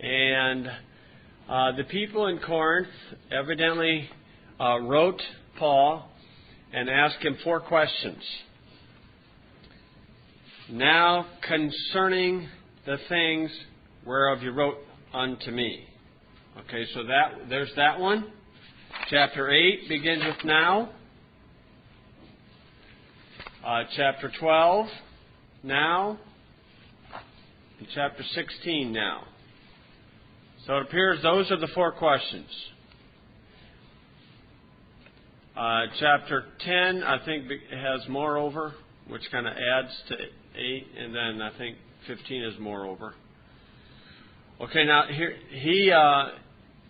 And the people in Corinth evidently wrote Paul and asked him 4 questions. Now concerning the things whereof you wrote unto me. Okay, so there's that one. Chapter 8 begins with now. Chapter 12, now. And chapter 16, now. So it appears those are the 4 questions. Chapter 10, I think, has moreover, which kind of adds to 8, and then I think 15 is moreover. Okay, now here he,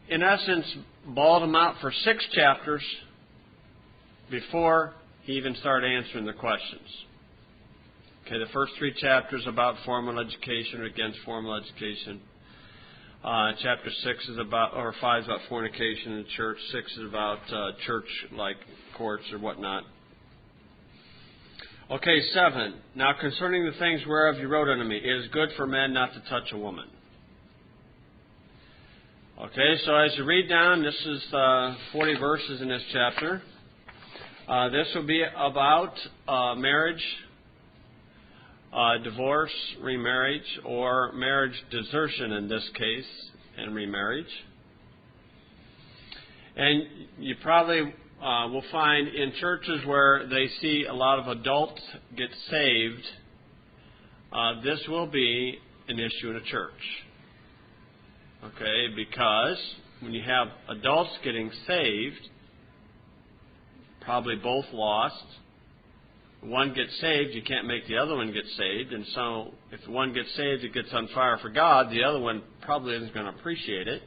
in essence, balled them out for 6 chapters before he even started answering the questions. Okay, the first 3 chapters about formal education or against formal education. Chapter 6 is about, or 5 is about fornication in the church. 6 is about church-like courts or whatnot. Okay, 7. Now concerning the things whereof you wrote unto me, it is good for men not to touch a woman. Okay, so as you read down, this is 40 verses in this chapter. This will be about marriage, divorce, remarriage, or marriage desertion in this case, and remarriage. And you probably will find in churches where they see a lot of adults get saved, this will be an issue in a church. Okay, because when you have adults getting saved, probably both lost. One gets saved, you can't make the other one get saved. And so if one gets saved, it gets on fire for God. The other one probably isn't going to appreciate it.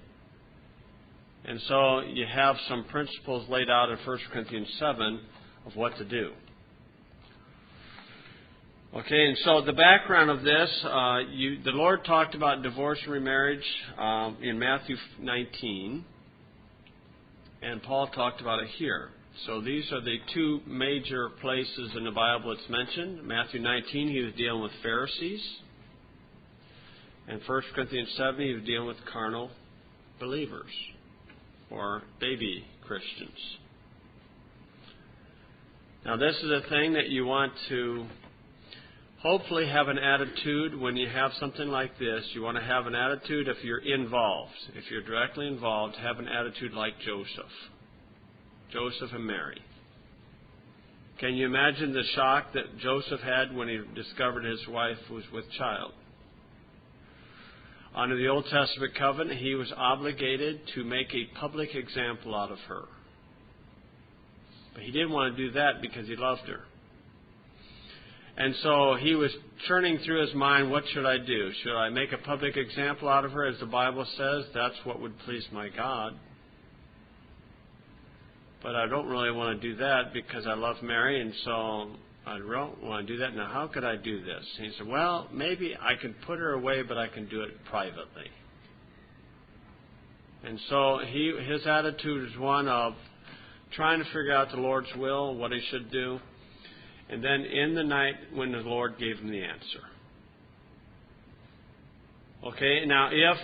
And so you have some principles laid out in 1 Corinthians 7 of what to do. Okay, and so the background of this, the Lord talked about divorce and remarriage in Matthew 19. And Paul talked about it here. So these are the 2 major places in the Bible it's mentioned. Matthew 19, he was dealing with Pharisees. And 1 Corinthians 7, he was dealing with carnal believers or baby Christians. Now this is a thing that you want to hopefully have an attitude when you have something like this. You want to have an attitude if you're involved. If you're directly involved, have an attitude like Joseph and Mary. Can you imagine the shock that Joseph had when he discovered his wife was with child? Under the Old Testament covenant, he was obligated to make a public example out of her. But he didn't want to do that because he loved her. And so he was churning through his mind, what should I do? Should I make a public example out of her, as the Bible says? That's what would please my God. But I don't really want to do that because I love Mary, and so I don't want to do that. Now, how could I do this? And he said, well, maybe I can put her away, but I can do it privately. And so his attitude is one of trying to figure out the Lord's will, what he should do. And then in the night when the Lord gave him the answer. Okay, now if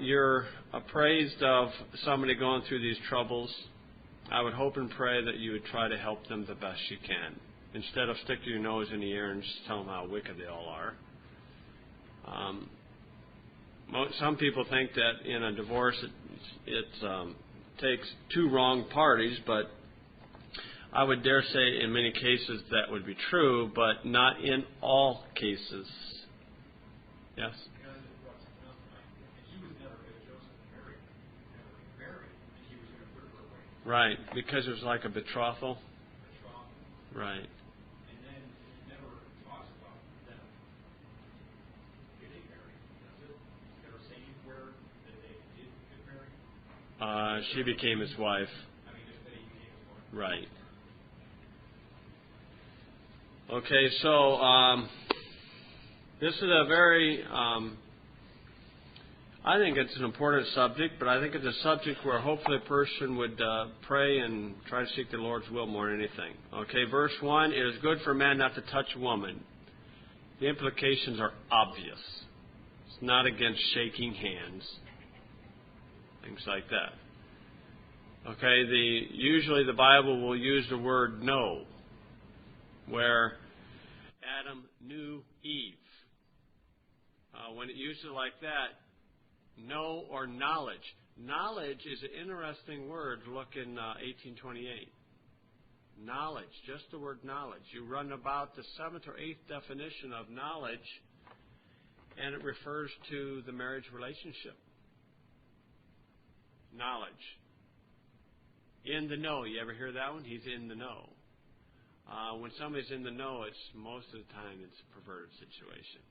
you're appraised of somebody going through these troubles, I would hope and pray that you would try to help them the best you can. Instead of sticking your nose in the air and just tell them how wicked they all are. Some people think that in a divorce it takes 2 wrong parties, but I would dare say in many cases that would be true, but not in all cases. Yes? Right, because it was like a betrothal. Right. And then it never talks about them getting married, does it? Never saying where that they did get married? She became his wife. I mean, just that he became his wife. Right. Okay, so this is a very, I think it's an important subject, but I think it's a subject where hopefully a person would pray and try to seek the Lord's will more than anything. Okay, verse 1, it is good for a man not to touch a woman. The implications are obvious. It's not against shaking hands. things like that. Okay, usually the Bible will use the word know, where Adam knew Eve. When it uses it like that, know or knowledge. Knowledge is an interesting word. Look in 1828. Knowledge, just the word knowledge. You run about the 7th or 8th definition of knowledge, and it refers to the marriage relationship. Knowledge. In the know. You ever hear that one? He's in the know. When somebody's in the know, it's most of the time it's a perverted situation.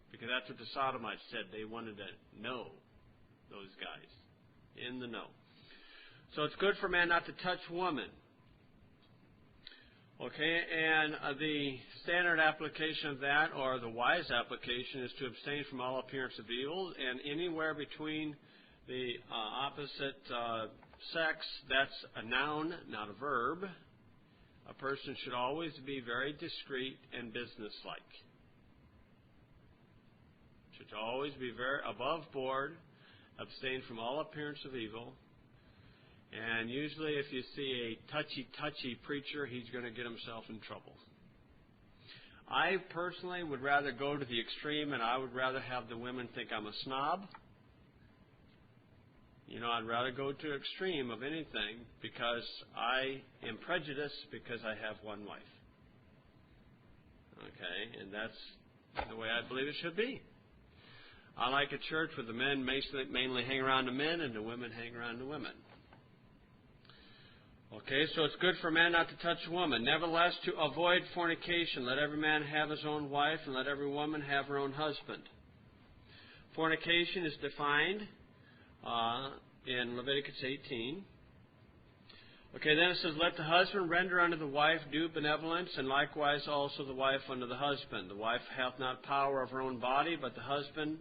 Because that's what the Sodomites said. They wanted to know those guys. In the know. So it's good for man not to touch woman. Okay, and the standard application of that, or the wise application, is to abstain from all appearance of evil, and anywhere between the opposite sex, that's a noun, not a verb. A person should always be very discreet and businesslike. Should always be very above board, abstain from all appearance of evil. And usually if you see a touchy preacher, he's going to get himself in trouble. I personally would rather go to the extreme, and I would rather have the women think I'm a snob. You know, I'd rather go to extreme of anything because I am prejudiced because I have one wife. Okay, and that's the way I believe it should be. I like a church where the men mainly hang around the men and the women hang around the women. Okay, so it's good for man not to touch a woman. Nevertheless, to avoid fornication, let every man have his own wife, and let every woman have her own husband. Fornication is defined in Leviticus 18. Okay, then it says, let the husband render unto the wife due benevolence, and likewise also the wife unto the husband. The wife hath not power of her own body, but the husband.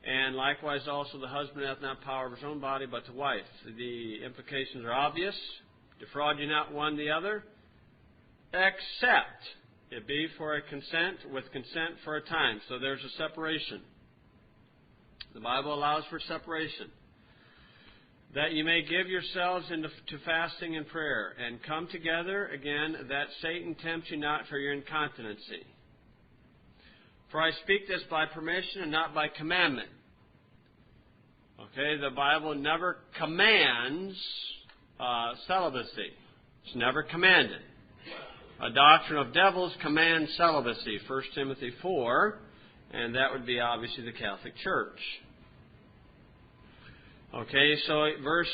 And likewise also the husband hath not power of his own body, but the wife. The implications are obvious. Defraud you not one the other, except it be for a consent, with consent for a time. So there's a separation. The Bible allows for separation. That you may give yourselves into fasting and prayer, and come together again, that Satan tempt you not for your incontinency. For I speak this by permission and not by commandment. Okay, the Bible never commands celibacy. It's never commanded. A doctrine of devils commands celibacy, 1 Timothy 4, and that would be obviously the Catholic Church. Okay, so verse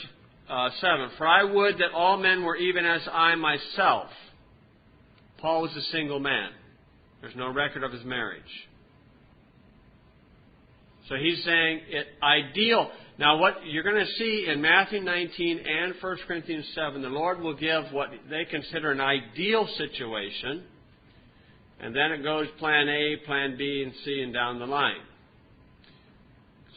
7. For I would that all men were even as I myself. Paul was a single man. There's no record of his marriage. So he's saying it ideal. Now what you're going to see in Matthew 19 and 1 Corinthians 7, the Lord will give what they consider an ideal situation. And then it goes plan A, plan B, and C, and down the line.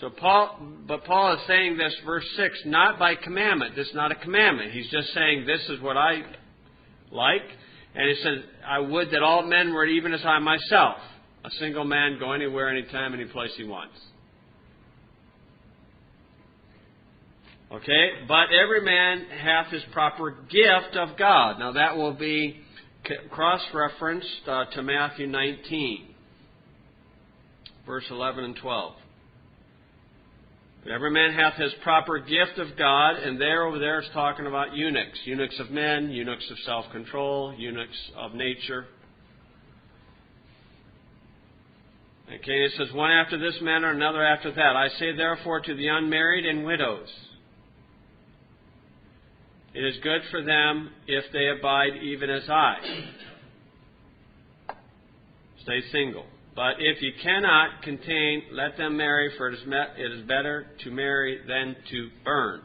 So Paul is saying this, verse 6, not by commandment. This is not a commandment. He's just saying this is what I like. And he says, I would that all men were even as I myself. A single man, go anywhere, anytime, any place he wants. Okay, but every man hath his proper gift of God. Now that will be cross-referenced to Matthew 19, verse 11 and 12. But every man hath his proper gift of God, and over there it's talking about eunuchs. Eunuchs of men, eunuchs of self-control, eunuchs of nature. Okay, it says, one after this manner, another after that. I say therefore to the unmarried and widows, it is good for them if they abide even as I. Stay single. But if you cannot contain, let them marry, for it is better to marry than to burn.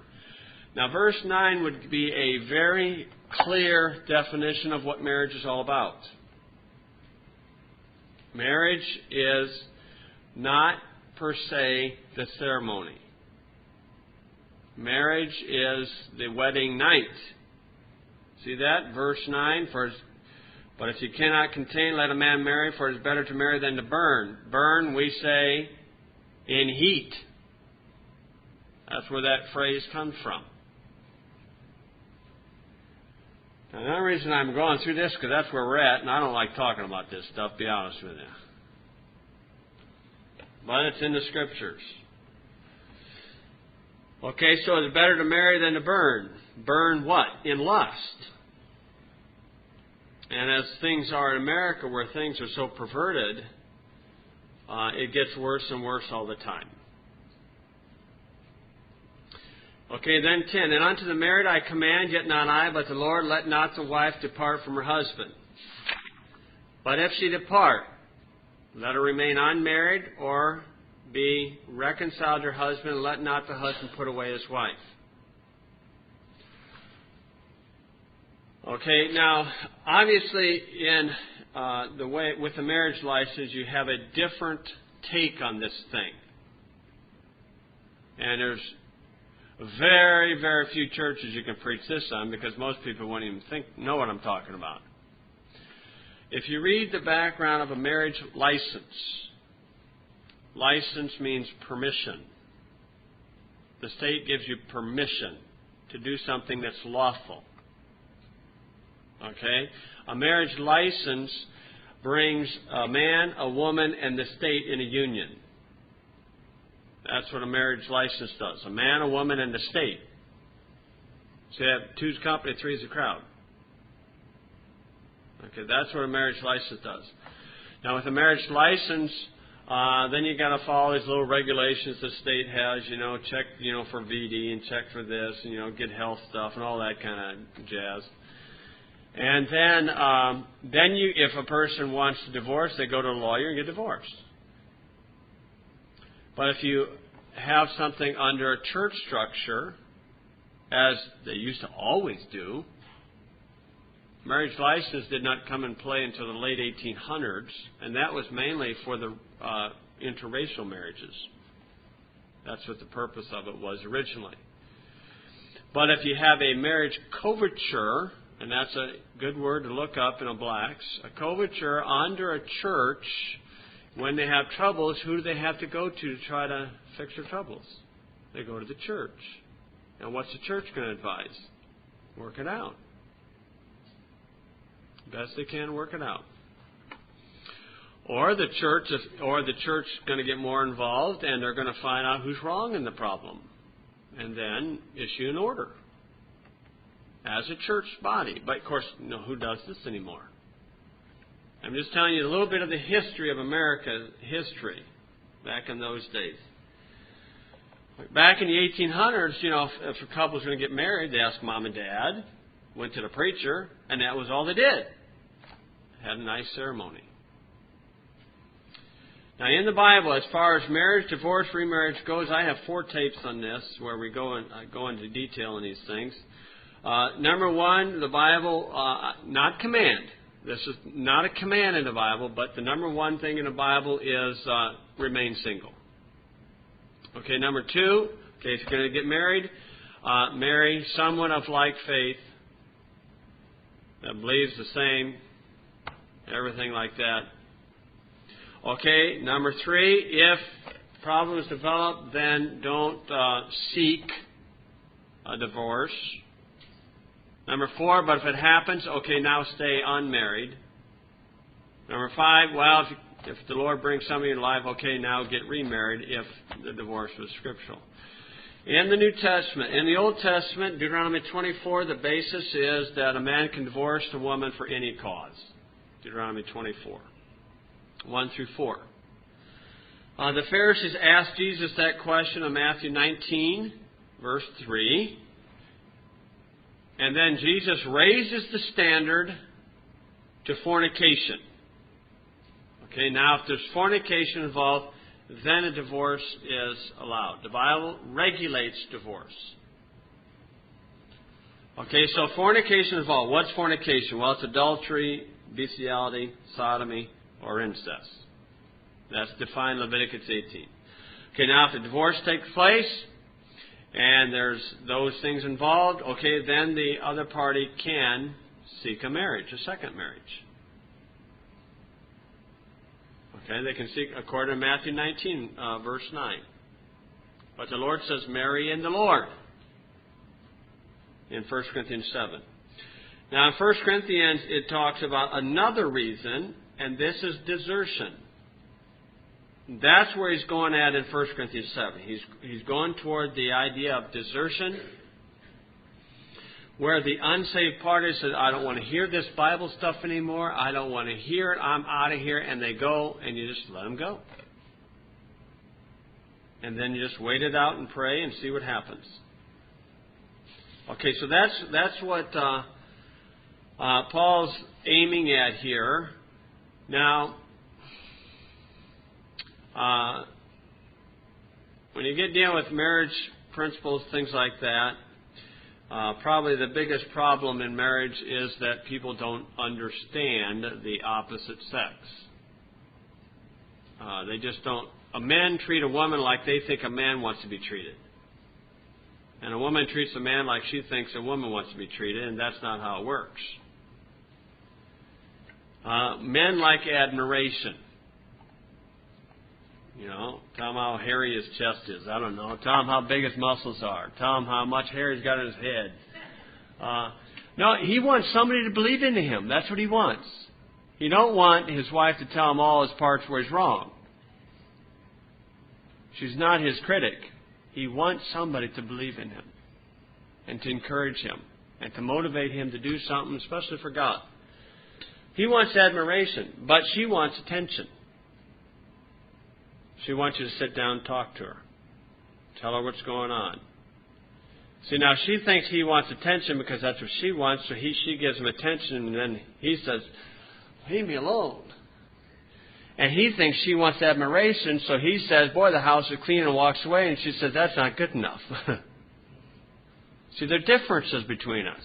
Now, verse 9 would be a very clear definition of what marriage is all about. Marriage is not per se the ceremony. Marriage is the wedding night. See that? Verse 9, but if you cannot contain, let a man marry, for it is better to marry than to burn. Burn, we say, in heat. That's where that phrase comes from. Now, the only reason I'm going through this is because that's where we're at, and I don't like talking about this stuff, to be honest with you. But it's in the Scriptures. Okay, so it's better to marry than to burn. Burn what? In lust. And as things are in America, where things are so perverted, it gets worse and worse all the time. Okay, then 10. And unto the married I command, yet not I, but the Lord, let not the wife depart from her husband. But if she depart, let her remain unmarried, or be reconciled to her husband, and let not the husband put away his wife. Okay, now, obviously, in the way with the marriage license, you have a different take on this thing. And there's very, very few churches you can preach this on, because most people won't even know what I'm talking about. If you read the background of a marriage license, license means permission. The state gives you permission to do something that's lawful. Okay? A marriage license brings a man, a woman, and the state in a union. That's what a marriage license does. A man, a woman, and the state. So you have two's company, three's a crowd. Okay, that's what a marriage license does. Now, with a marriage license, then you got to follow these little regulations the state has. Check, for VD and check for this, and get health stuff and all that kind of jazz. And then if a person wants to divorce, they go to a lawyer and get divorced. But if you have something under a church structure, as they used to always do, marriage license did not come in play until the late 1800s, and that was mainly for the interracial marriages. That's what the purpose of it was originally. But if you have a marriage coverture, and that's a good word to look up in a blacks, a coverture under a church, when they have troubles, who do they have to go to try to fix their troubles? They go to the church. And what's the church going to advise? Work it out. Best they can, work it out. Or the church is going to get more involved, and they're going to find out who's wrong in the problem, and then issue an order as a church body. But of course, who does this anymore? I'm just telling you a little bit of the history of America's history back in those days. Back in the 1800s, if a couple was going to get married, they asked mom and dad, went to the preacher, and that was all they did. Had a nice ceremony. Now, in the Bible, as far as marriage, divorce, remarriage goes, I have 4 tapes on this where we go into detail on these things. Number 1, the Bible, not command. This is not a command in the Bible, but the number 1 thing in the Bible is remain single. Okay, number 2, if you're going to get married, marry someone of like faith that believes the same, everything like that. Okay, number 3, if problems develop, then don't seek a divorce. Number 4, but if it happens, okay, now stay unmarried. Number 5, well, if the Lord brings somebody in your life, okay, now get remarried if the divorce was scriptural. In the New Testament, in the Old Testament, Deuteronomy 24, the basis is that a man can divorce a woman for any cause. Deuteronomy 24, 1 through 4. The Pharisees asked Jesus that question in Matthew 19, verse 3. And then Jesus raises the standard to fornication. Okay, now if there's fornication involved, then a divorce is allowed. The Bible regulates divorce. Okay, so fornication involved. What's fornication? Well, it's adultery, bestiality, sodomy, or incest. That's defined in Leviticus 18. Okay, now if the divorce takes place, and there's those things involved, okay, then the other party can seek a marriage, a second marriage. Okay, they can seek according to Matthew 19, verse 9. But the Lord says, marry in the Lord, in 1 Corinthians 7. Now, in 1 Corinthians, it talks about another reason, and this is desertion. That's where he's going at in 1 Corinthians 7. He's going toward the idea of desertion, where the unsaved party says, I don't want to hear this Bible stuff anymore. I don't want to hear it. I'm out of here. And they go, and you just let them go. And then you just wait it out and pray and see what happens. Okay, so that's what Paul's aiming at here. Now, when you get dealing with marriage principles, things like that, probably the biggest problem in marriage is that people don't understand the opposite sex. They just don't. A man treat a woman like they think a man wants to be treated. And a woman treats a man like she thinks a woman wants to be treated, and that's not how it works. Men like admiration. You know, tell him how hairy his chest is. I don't know. Tell him how big his muscles are. Tell him how much hair he's got in his head. No, he wants somebody to believe into him. That's what he wants. He don't want his wife to tell him all his parts where he's wrong. She's not his critic. He wants somebody to believe in him and to encourage him and to motivate him to do something, especially for God. He wants admiration, but she wants attention. She wants you to sit down and talk to her. Tell her what's going on. See, now she thinks he wants attention because that's what she wants, so she gives him attention, and then he says, leave me alone. And he thinks she wants admiration, so he says, boy, the house is clean, and walks away, and she says, that's not good enough. See, there are differences between us.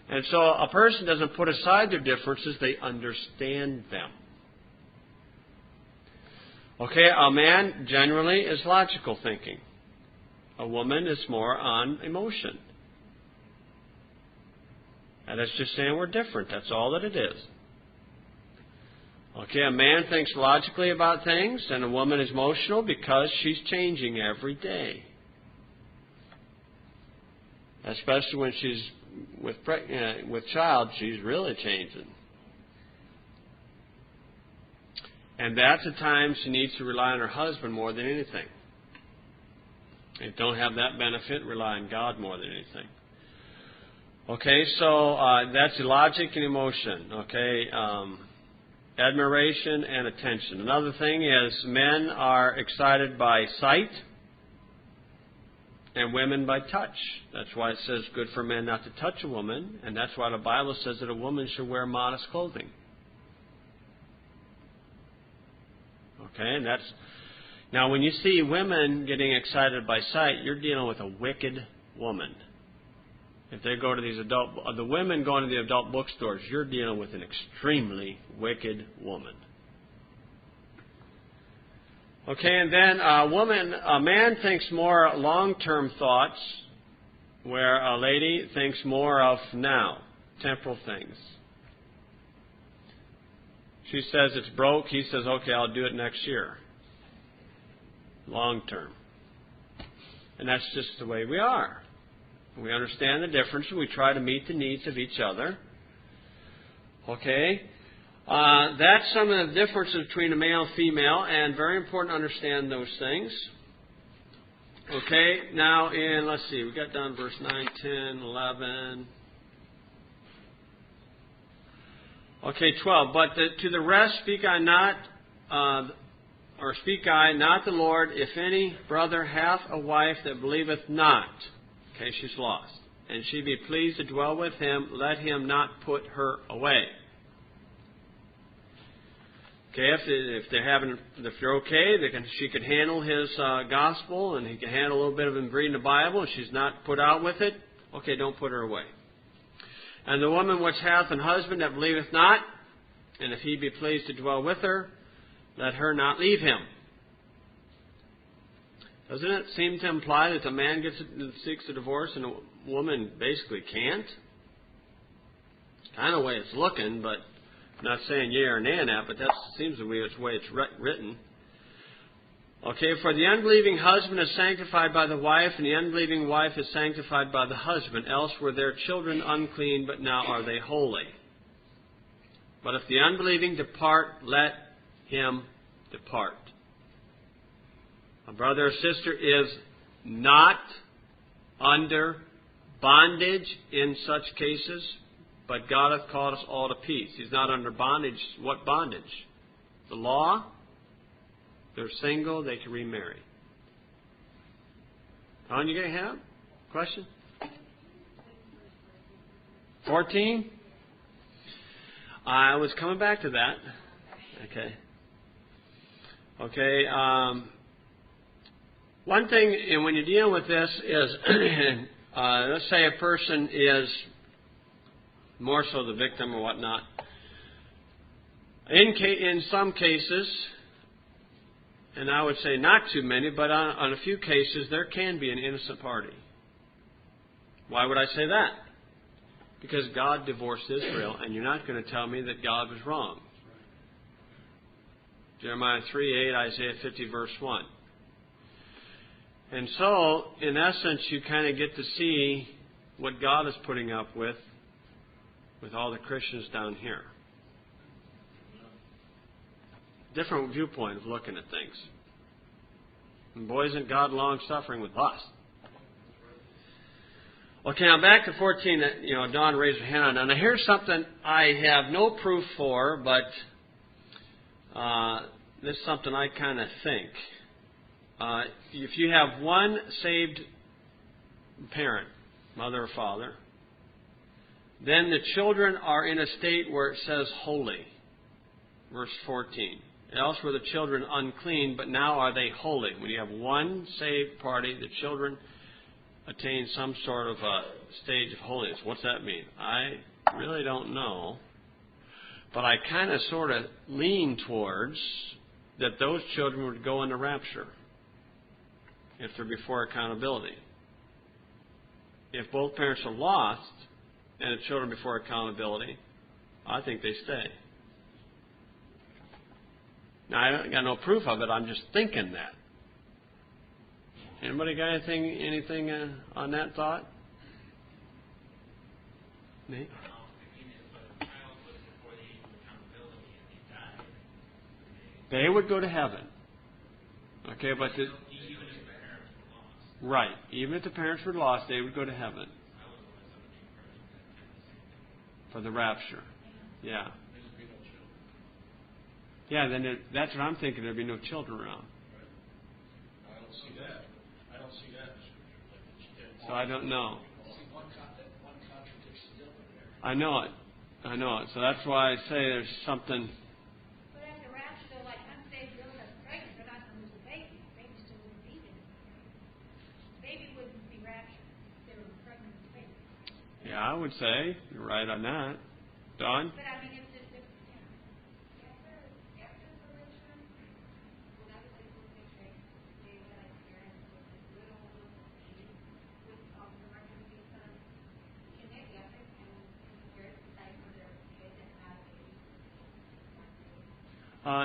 And so a person doesn't put aside their differences, they understand them. Okay, a man generally is logical thinking. A woman is more on emotion. And that's just saying we're different. That's all that it is. Okay, a man thinks logically about things, and a woman is emotional because she's changing every day. Especially when she's with child, she's really changing. And that's a time she needs to rely on her husband more than anything. If don't have that benefit, rely on God more than anything. Okay, so that's logic and emotion. Okay, admiration and attention. Another thing is men are excited by sight and women by touch. That's why it says good for men not to touch a woman, and that's why the Bible says that a woman should wear modest clothing. Okay, and that's now when you see women getting excited by sight, you're dealing with a wicked woman. If they go to the women going to the adult bookstores, you're dealing with an extremely wicked woman. Okay, and then a man thinks more long-term thoughts, where a lady thinks more of now, temporal things. She says it's broke. He says, okay, I'll do it next year. Long term. And that's just the way we are. We understand the difference. We try to meet the needs of each other. Okay? That's some of the differences between a male and female, and very important to understand those things. Okay? Now, let's see, we got down to verse 9, 10, 11. Okay, 12. But to the rest speak I not the Lord, if any brother hath a wife that believeth not. Okay, she's lost. And she be pleased to dwell with him, let him not put her away. Okay, if they're okay, she can handle his gospel, and he can handle a little bit of him reading the Bible, and she's not put out with it. Okay, don't put her away. And the woman which hath an husband that believeth not, and if he be pleased to dwell with her, let her not leave him. Doesn't it seem to imply that the man seeks a divorce and a woman basically can't? Kind of the way it's looking, but I'm not saying yea or nay on that, but that seems the way it's written. Okay, for the unbelieving husband is sanctified by the wife, and the unbelieving wife is sanctified by the husband. Else were their children unclean, but now are they holy. But if the unbelieving depart, let him depart. A brother or sister is not under bondage in such cases, but God hath called us all to peace. He's not under bondage. What bondage? The law? They're single, they can remarry. Don, you going to have a question? 14? I was coming back to that. Okay. Okay. One thing, and when you deal with this, is let's say a person is more so the victim or whatnot. In some cases, and I would say not too many, but on a few cases, there can be an innocent party. Why would I say that? Because God divorced Israel, and you're not going to tell me that God was wrong. Jeremiah 3:8, Isaiah 50, verse 1. And so, in essence, you kind of get to see what God is putting up with all the Christians down here. Different viewpoint of looking at things. And boy, isn't God long-suffering with us. Okay, now back to 14 that, Don raised her hand on. Now here's something I have no proof for, but this is something I kind of think. If you have one saved parent, mother or father, then the children are in a state where it says holy. Verse 14. Else were the children unclean, but now are they holy. When you have one saved party, the children attain some sort of a stage of holiness. What's that mean? I really don't know. But I kind of sort of lean towards that those children would go into rapture if they're before accountability. If both parents are lost and the children before accountability, I think they stay. Now, I got no proof of it. I'm just thinking that. Anybody got anything on that thought? Nate? They would go to heaven. Okay, but right. Even if the parents were lost, they would go to heaven for the rapture. Yeah. Yeah, then that's what I'm thinking. There'd be no children around. I don't see that. I don't see that in the Scripture. So I don't know. One contradicts the other there. I know it. So that's why I say there's something. But at the rapture, like unsaved girls are pregnant, they're not going to lose a baby. The baby still wouldn't be there. The baby wouldn't be raptured if they were pregnant with a baby. Yeah, I would say you're right on that. Don? But I mean, it's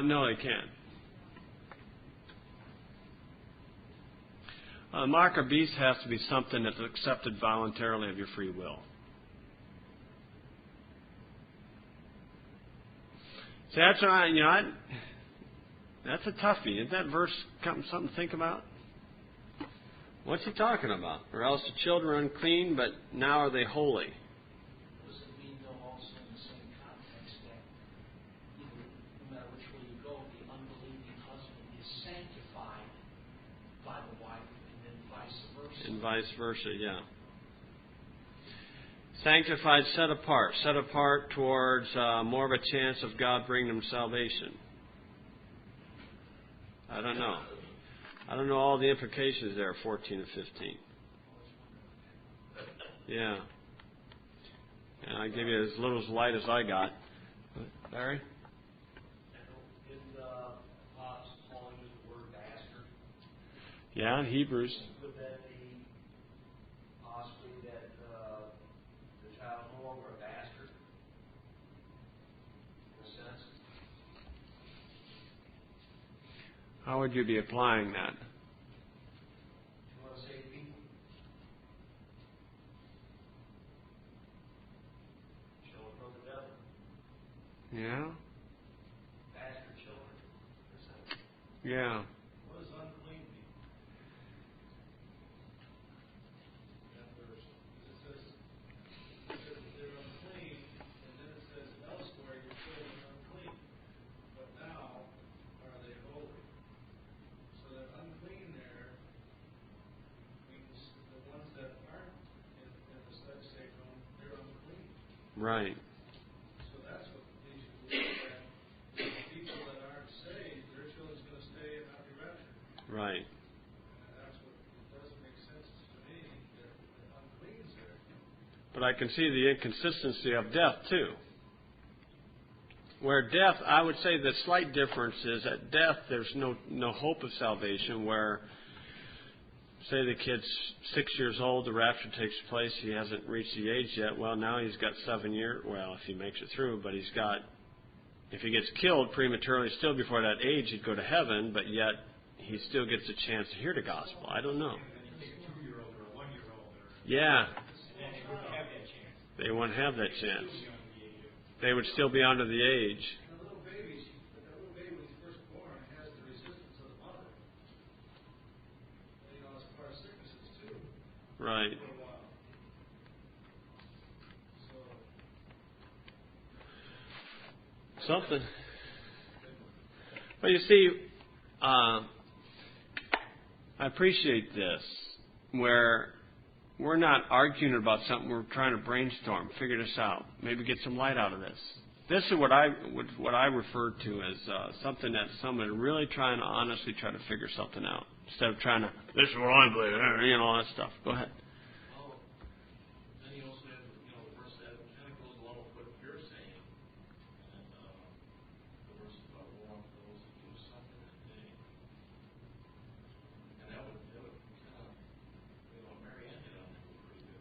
no, they can't. Mark or beast has to be something that's accepted voluntarily of your free will. So that's why, that's a toughie. Isn't that verse something to think about? What's he talking about? Or else the children are unclean, but now are they holy? Does it mean, though, also in the same context that no matter which way you go, the unbelieving husband is sanctified by the wife, and then vice versa? And vice versa, yeah. Sanctified, set apart towards more of a chance of God bringing them salvation. I don't know. I don't know all the implications there, 14 and 15. Yeah. And I give you as little as light as I got. Larry? Did Paul use the word bastard? Yeah, in Hebrews. Would that be possibly that the child no longer a bastard? In a sense? How would you be applying that? You want to save people? Children from the devil. Yeah? Bastard children. Yeah. What does unclean mean? That verse. It says that they're unclean, and then it says elsewhere your children are unclean. But now are they holy? So that unclean there means the ones that aren't in the saved home, they're unclean. Right. So that's what leads you to believe that the people that aren't saved, their children's going to stay and not be raptured. Right. And that's what it doesn't make sense to me. That unclean's there. But I can see the inconsistency of death too. Where death, I would say the slight difference is at death there's no hope of salvation. Where, say the kid's 6 years old, the rapture takes place, he hasn't reached the age yet. Well, now he's got 7 years. Well, if he makes it through, but he's got. If he gets killed prematurely, still before that age, he'd go to heaven. But yet he still gets a chance to hear the gospel. I don't know. Yeah. They wouldn't have that chance. They would still be under the age. And the little baby, when he's first born, has the resistance of the mother. And, as far as sicknesses too. Right. For a while. So. Something. Well, you see, I appreciate this, where we're not arguing about something. We're trying to brainstorm, figure this out, maybe get some light out of this. This is what I refer to as something that someone really trying to honestly try to figure something out instead of trying to. This is what I believe, all that stuff. Go ahead. Oh, then you also have, the verse that kind of goes along with what you're saying, and the verse about war for those who do something that day, and that would kind of, Mary ended on that pretty good too.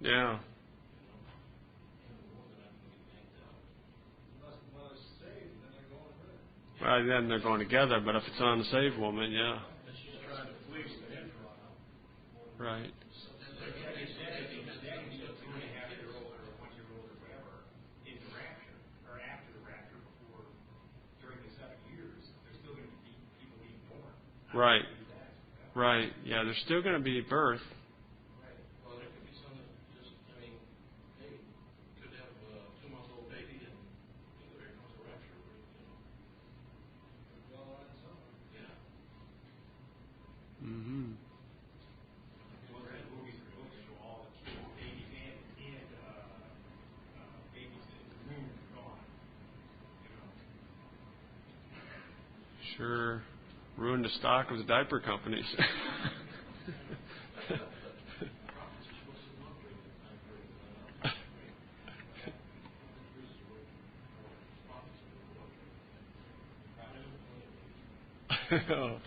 Yeah. Well, then they're going together, but if it's an unsaved woman, yeah. Right. Right. Right. Yeah, there's still going to be birth. Well, there could be some that just, they could have a 2-month-old baby and there comes a rapture. Yeah. Mm-hmm. Sure. Ruined the stock of the diaper companies.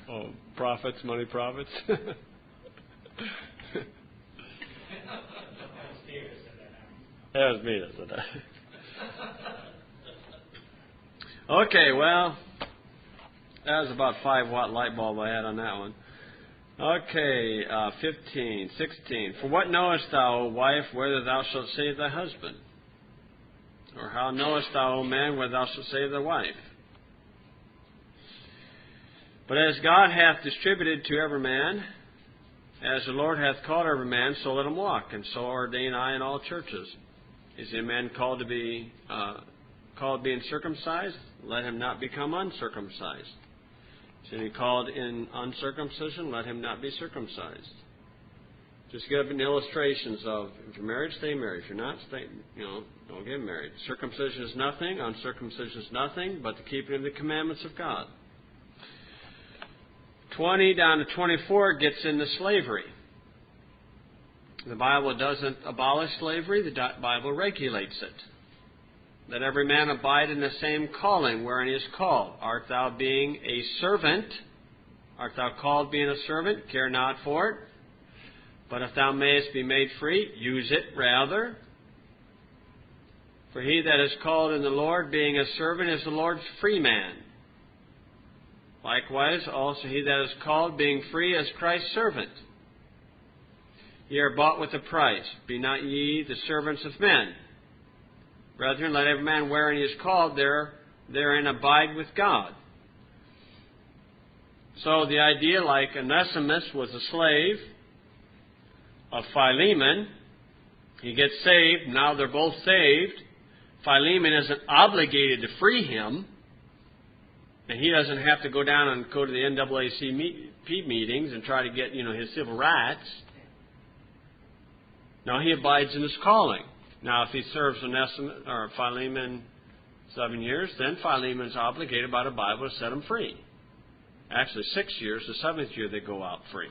Oh, profits, money profits. That was me that said that. Okay, well, that was about 5-watt light bulb I had on that one. Okay, 15, 16. For what knowest thou, O wife, whether thou shalt save thy husband? Or how knowest thou, O man, whether thou shalt save thy wife? But as God hath distributed to every man, as the Lord hath called every man, so let him walk, and so ordain I in all churches. Is a man called being circumcised? Let him not become uncircumcised. Is any called in uncircumcision? Let him not be circumcised. Just giving illustrations of if you're married, stay married. If you're not, stay. Don't get married. Circumcision is nothing. Uncircumcision is nothing, but the keeping of the commandments of God. 20 down to 24 gets into slavery. The Bible doesn't abolish slavery. The Bible regulates it. Let every man abide in the same calling wherein he is called. Art thou being a servant? Art thou called being a servant? Care not for it. But if thou mayest be made free, use it rather. For he that is called in the Lord, being a servant, is the Lord's free man. Likewise, also he that is called, being free, as Christ's servant. Ye are bought with a price. Be not ye the servants of men. Brethren, let every man wherein he is called therein abide with God. So the idea, like Onesimus was a slave of Philemon, he gets saved, now they're both saved. Philemon isn't obligated to free him, and he doesn't have to go down and go to the NAACP meetings and try to get, his civil rights. No, he abides in his calling. Now, if he serves Onesimus or Philemon 7 years, then Philemon's obligated by the Bible to set him free. Actually, 6 years. The 7th year they go out free.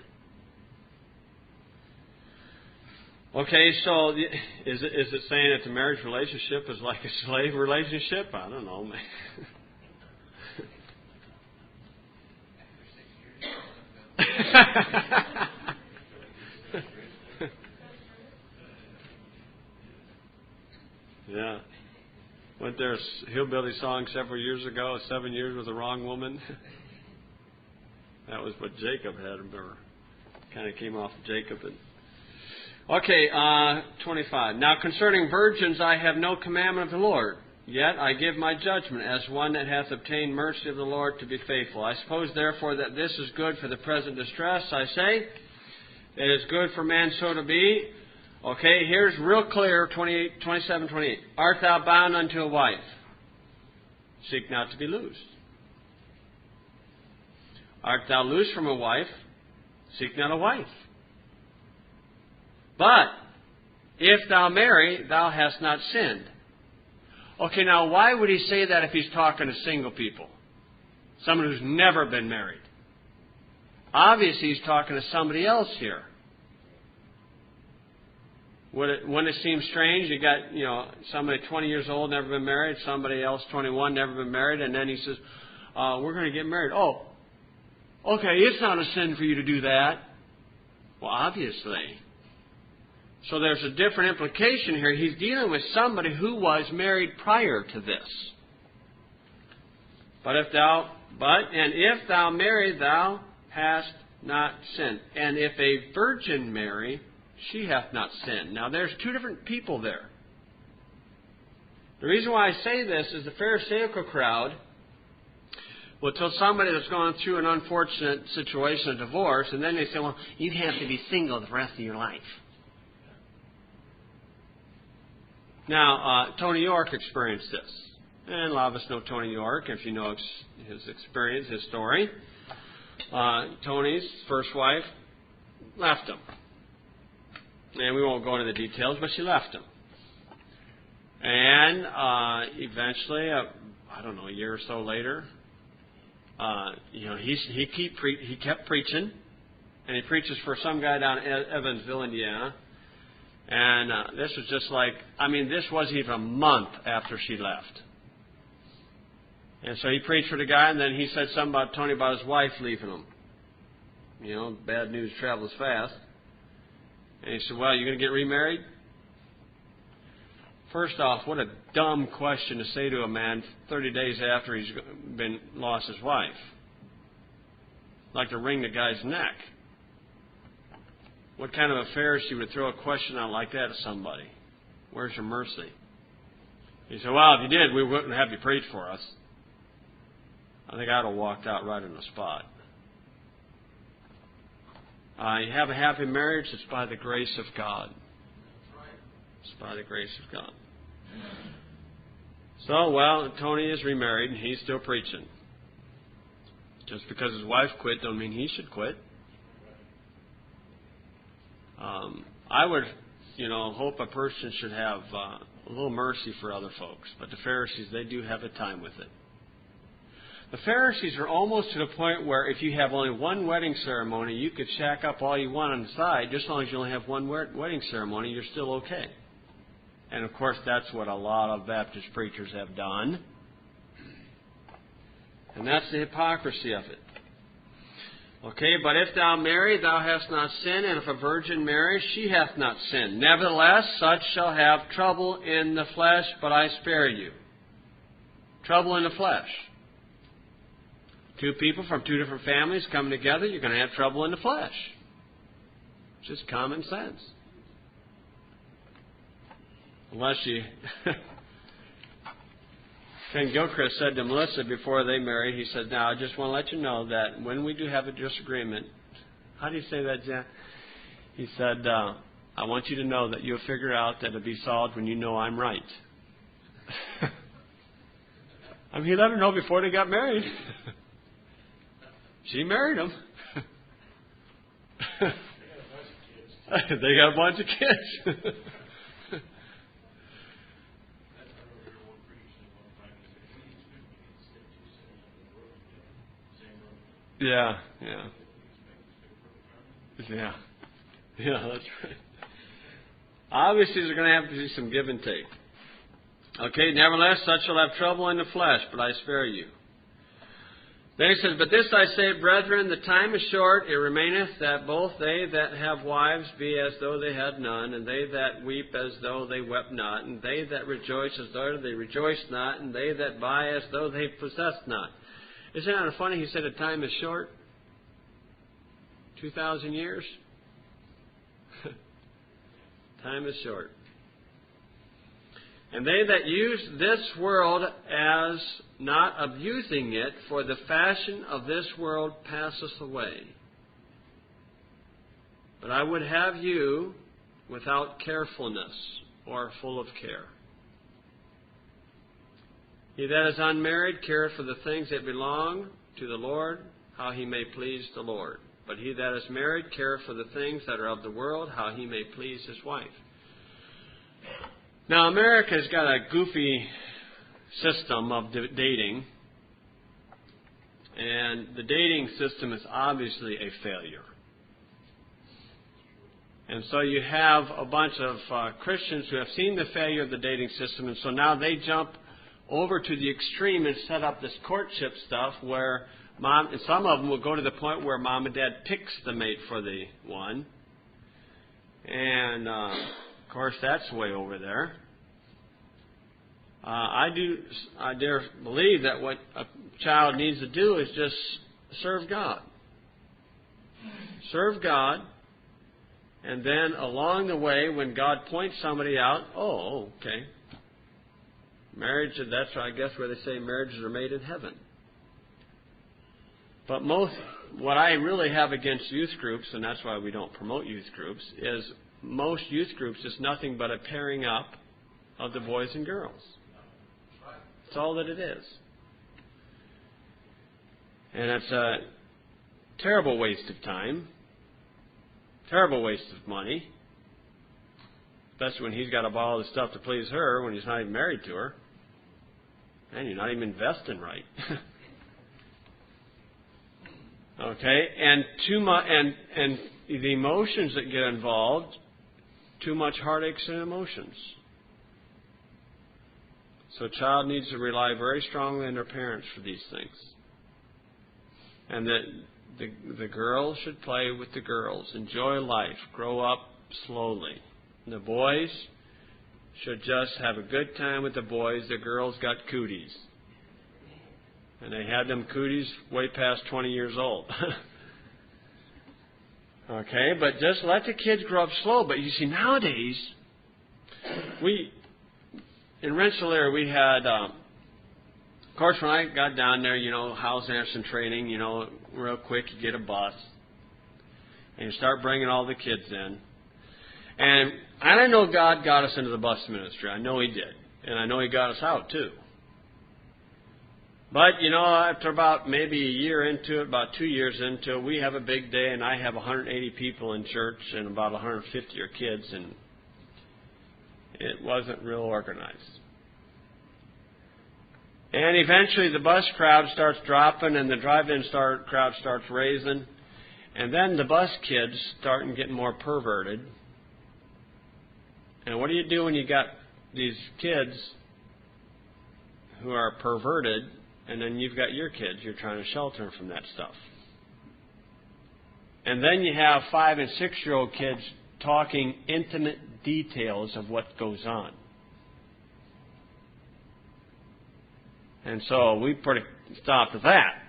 Okay, so is it saying that the marriage relationship is like a slave relationship? I don't know, man. Yeah. Went there a hillbilly song several years ago, 7 years with the wrong woman. That was what Jacob had, remember. Kind of came off of Jacob. Okay, 25. Now concerning virgins I have no commandment of the Lord, yet I give my judgment as one that hath obtained mercy of the Lord to be faithful. I suppose therefore that this is good for the present distress. I say, it is good for man so to be. Okay, here's real clear, 27, 28. Art thou bound unto a wife? Seek not to be loosed. Art thou loosed from a wife? Seek not a wife. But if thou marry, thou hast not sinned. Okay, now why would he say that if he's talking to single people? Someone who's never been married. Obviously he's talking to somebody else here. Wouldn't it seem strange? You got, somebody 20 years old, never been married, somebody else 21, never been married, and then he says, we're going to get married. Oh, okay, it's not a sin for you to do that. Well, obviously. So there's a different implication here. He's dealing with somebody who was married prior to this. If thou marry, thou hast not sinned. And if a virgin marry, she hath not sinned. Now there's two different people there. The reason why I say this is the Pharisaical crowd will tell somebody that's gone through an unfortunate situation of divorce, and then they say, well, you have to be single the rest of your life. Now, Tony York experienced this. And a lot of us know Tony York, if you know his experience, his story. Tony's first wife left him. And we won't go into the details, but she left him. And eventually, a year or so later, he kept preaching, and he preaches for some guy down in Evansville, Indiana. And this was just this wasn't even a month after she left. And so he preached for the guy, and then he said something about Tony about his wife leaving him. Bad news travels fast. And he said, well, you're going to get remarried? First off, what a dumb question to say to a man 30 days after he's lost his wife. Like to wring the guy's neck. What kind of a Pharisee would throw a question out like that at somebody? Where's your mercy? He said, well, if you did, we wouldn't have you preach for us. I think I'd have walked out right on the spot. You have a happy marriage, it's by the grace of God. It's by the grace of God. So, Tony is remarried and he's still preaching. Just because his wife quit don't mean he should quit. I would, hope a person should have a little mercy for other folks. But the Pharisees, they do have a time with it. The Pharisees are almost to the point where if you have only one wedding ceremony, you could shack up all you want on the side. Just as long as you only have one wedding ceremony, you're still okay. And, of course, that's what a lot of Baptist preachers have done. And that's the hypocrisy of it. Okay, but if thou marry, thou hast not sinned, and if a virgin marry, she hath not sinned. Nevertheless, such shall have trouble in the flesh, but I spare you. Trouble in the flesh. Two people from two different families coming together, you're going to have trouble in the flesh. It's just common sense. Unless you... Ken Gilchrist said to Melissa before they married, he said, now I just want to let you know that when we do have a disagreement, how do you say that, Jan? He said, I want you to know that you'll figure out that it'll be solved when you know I'm right. I mean, he let her know before they got married. She married him. They got a bunch of kids. Yeah. Yeah, that's right. Obviously, there's going to have to be some give and take. Okay, nevertheless, such shall have trouble in the flesh, but I spare you. Then he says, but this I say, brethren, the time is short, it remaineth that both they that have wives be as though they had none, and they that weep as though they wept not, and they that rejoice as though they rejoiced not, and they that buy as though they possessed not. Isn't that funny? He said the time is short. 2,000 years. Time is short. And they that use this world as not abusing it, for the fashion of this world passeth away. But I would have you without carefulness, or full of care. He that is unmarried careth for the things that belong to the Lord, how he may please the Lord. But he that is married careth for the things that are of the world, how he may please his wife. Now, America's got a goofy system of dating. And the dating system is obviously a failure. And so you have a bunch of Christians who have seen the failure of the dating system, and so now they jump over to the extreme and set up this courtship stuff where some of them will go to the point where mom and dad picks the mate for the one. And, of course, that's way over there. I dare believe that what a child needs to do is just serve God. Serve God. And then along the way, when God points somebody out, okay. Marriage, that's, I guess, where they say marriages are made in heaven. But what I really have against youth groups, and that's why we don't promote youth groups, is most youth groups is nothing but a pairing up of the boys and girls. That's all that it is. And it's a terrible waste of time, terrible waste of money, especially when he's got to buy all this stuff to please her when he's not even married to her. And you're not even investing right. Okay, and and the emotions that get involved, too much heartaches and emotions. So a child needs to rely very strongly on their parents for these things. And that the girls should play with the girls, enjoy life, grow up slowly. And the boys should just have a good time with the boys. The girls got cooties. And they had them cooties way past 20 years old. Okay, but just let the kids grow up slow. But you see, nowadays, in Rensselaer, we had, of course, when I got down there, House Anderson training, real quick, you get a bus. And you start bringing all the kids in. And I know God got us into the bus ministry. I know He did. And I know He got us out, too. But, after about maybe a year into it, about 2 years into it, we have a big day, and I have 180 people in church and about 150 are kids, and it wasn't real organized. And eventually the bus crowd starts dropping, and the drive-in crowd starts raising, and then the bus kids start getting more perverted. And what do you do when you got these kids who are perverted, and then you've got your kids, you're trying to shelter them from that stuff. And then you have 5- and 6-year-old kids talking intimate details of what goes on. And so we put a stop to that.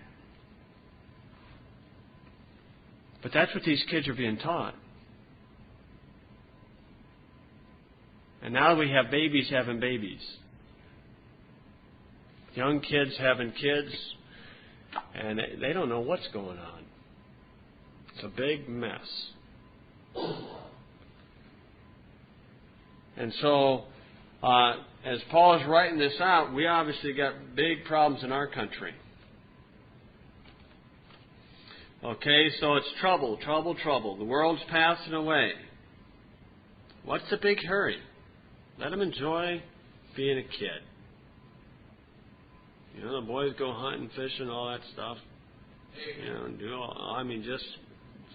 But that's what these kids are being taught. And now we have babies having babies. Young kids having kids, and they don't know what's going on. It's a big mess. And so, as Paul is writing this out, we obviously got big problems in our country. Okay, so it's trouble, trouble, trouble. The world's passing away. What's the big hurry? Let them enjoy being a kid. You know, the boys go hunting, fishing, all that stuff. You know, just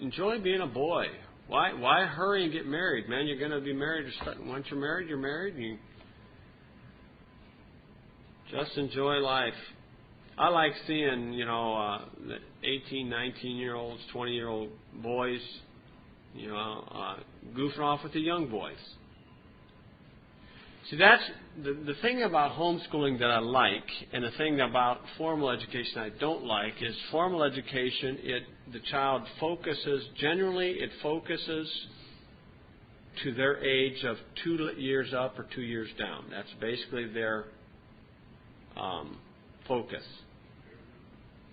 enjoy being a boy. Why hurry and get married, man? You're going to be married. Once you're married, you're married. You just enjoy life. I like seeing, the 18, 19-year-olds, 20-year-old boys, goofing off with the young boys. See, that's the thing about homeschooling that I like, and the thing about formal education I don't like, is formal education, the child focuses to their age of 2 years up or 2 years down. That's basically their focus.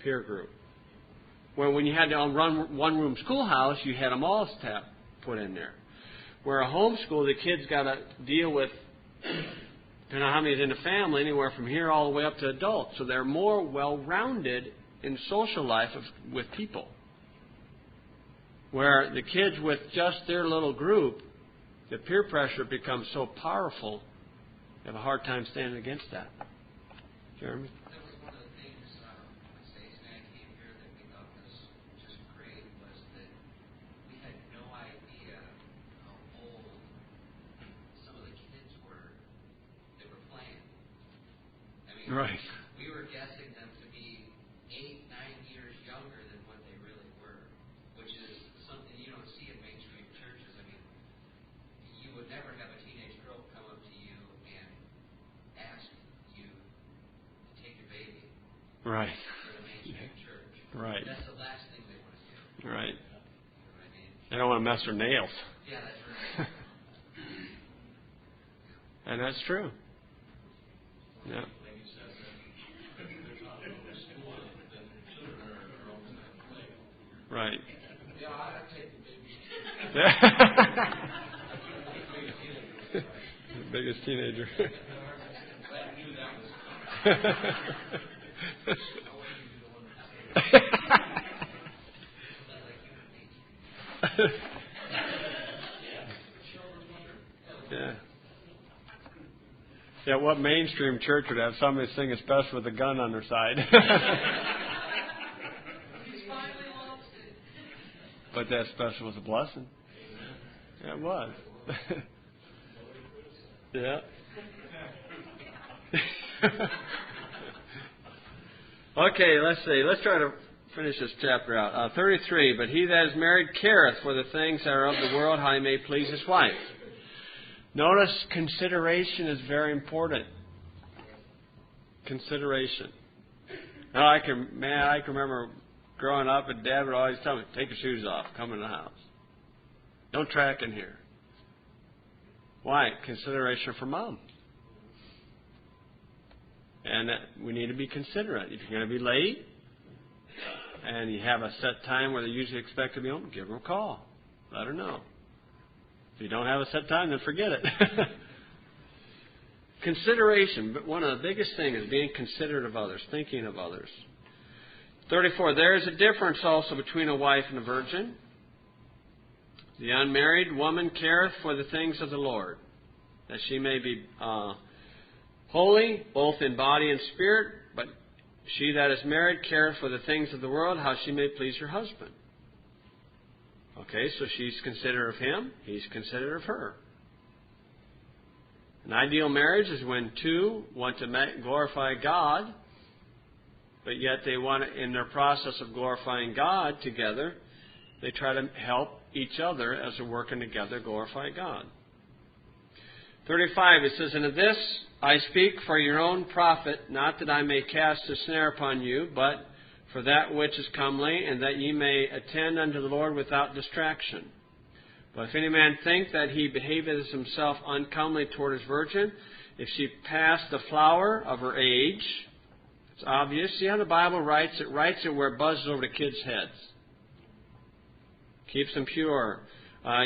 Peer group. Where when you had to run one-room schoolhouse, you had them all put in there. Where a homeschool, the kids got to deal with, depending on how many is in the family, anywhere from here all the way up to adults. So they're more well-rounded in social life with people. Where the kids with just their little group, the peer pressure becomes so powerful, they have a hard time standing against that. Jeremy? That was one of the things Stacey and I came here that we thought was just great, was that we had no idea how old some of the kids were that were playing. I mean, right. We were guessing them to be 8, 9 years younger than what they really were, which is something you don't see in mainstream churches. I mean, you would never have a teenage girl come up to you and ask you to take your baby Right. to the mainstream church. Right. That's the last thing they want to do. Right. You know what I mean? They don't want to mess their nails. Yeah, that's right. And that's true. Yeah. Right. Yeah, I take the baby. The biggest teenager. I knew that was Yeah. Yeah, what mainstream church would have somebody sing a special with a gun on their side? But that special was a blessing. Yeah, it was. Yeah. Okay, let's see. Let's try to finish this chapter out. 33, but he that is married careth for the things that are of the world, how he may please his wife. Notice consideration is very important. Consideration. Now, I can remember growing up, and Dad would always tell me, take your shoes off, come in the house. Don't track in here. Why? Consideration for Mom. And we need to be considerate. If you're going to be late, and you have a set time where they usually expect to be home, give her a call. Let her know. If you don't have a set time, then forget it. Consideration. But one of the biggest things is being considerate of others, thinking of others. 34. There is a difference also between a wife and a virgin. The unmarried woman careth for the things of the Lord, that she may be holy, both in body and spirit. But she that is married careth for the things of the world, how she may please her husband. Okay, so she's considerate of him, he's considerate of her. An ideal marriage is when two want to glorify God, but yet they want to, in their process of glorifying God together, they try to help each other as they're working together glorify God. 35, it says, and of this I speak for your own profit, not that I may cast a snare upon you, but for that which is comely, and that ye may attend unto the Lord without distraction. But if any man think that he behaveth himself uncomely toward his virgin, if she pass the flower of her age, it's obvious. See how the Bible writes it? Writes it where it buzzes over the kids' heads. Keeps them pure.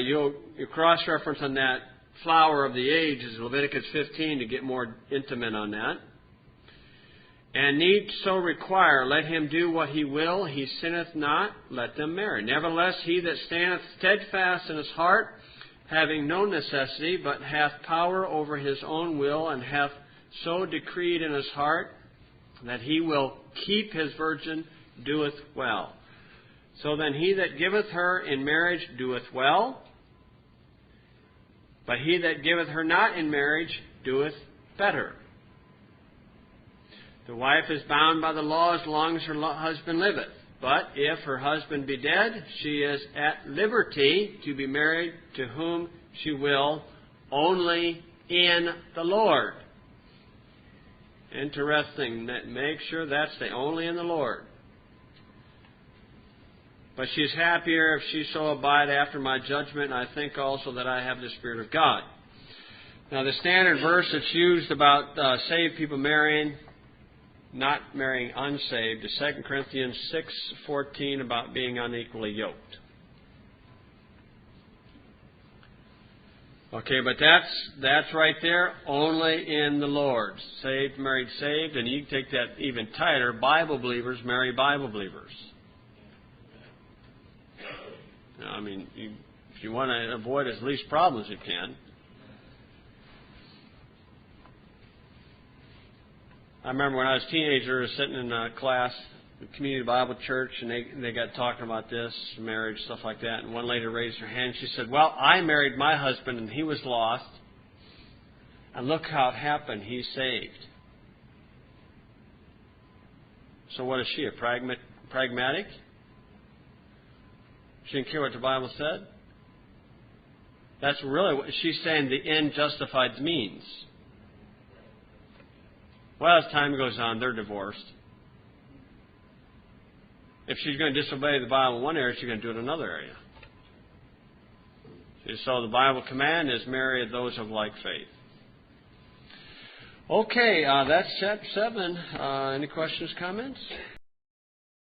You'll cross-reference on that flower of the age is Leviticus 15 to get more intimate on that. And need so require, let him do what he will, he sinneth not, let them marry. Nevertheless, he that standeth steadfast in his heart, having no necessity, but hath power over his own will, and hath so decreed in his heart that he will keep his virgin, doeth well. So then he that giveth her in marriage doeth well, but he that giveth her not in marriage doeth better. The wife is bound by the law as long as her husband liveth. But if her husband be dead, she is at liberty to be married to whom she will, only in the Lord. Interesting. Make sure that's the only in the Lord. But she is happier if she so abide after my judgment, and I think also that I have the Spirit of God. Now the standard verse that's used about saved people marrying, not marrying unsaved, is 2 Corinthians 6:14 about being unequally yoked. Okay, but that's right there, only in the Lord. Saved, married, saved, and you can take that even tighter. Bible believers marry Bible believers. Now, I mean, if you want to avoid as least problems you can. I remember when I was a teenager, I was sitting in a class, the community Bible church, and they got talking about this, marriage, stuff like that. And one lady raised her hand. She said, well, I married my husband, and he was lost. And look how it happened. He's saved. So what is she, a pragmatic? She didn't care what the Bible said? That's really what she's saying, the end justifies the means. Well, as time goes on, they're divorced. If she's going to disobey the Bible in one area, she's going to do it in another area. So the Bible command is marry those of like faith. Okay, that's chapter 7. Any questions, comments?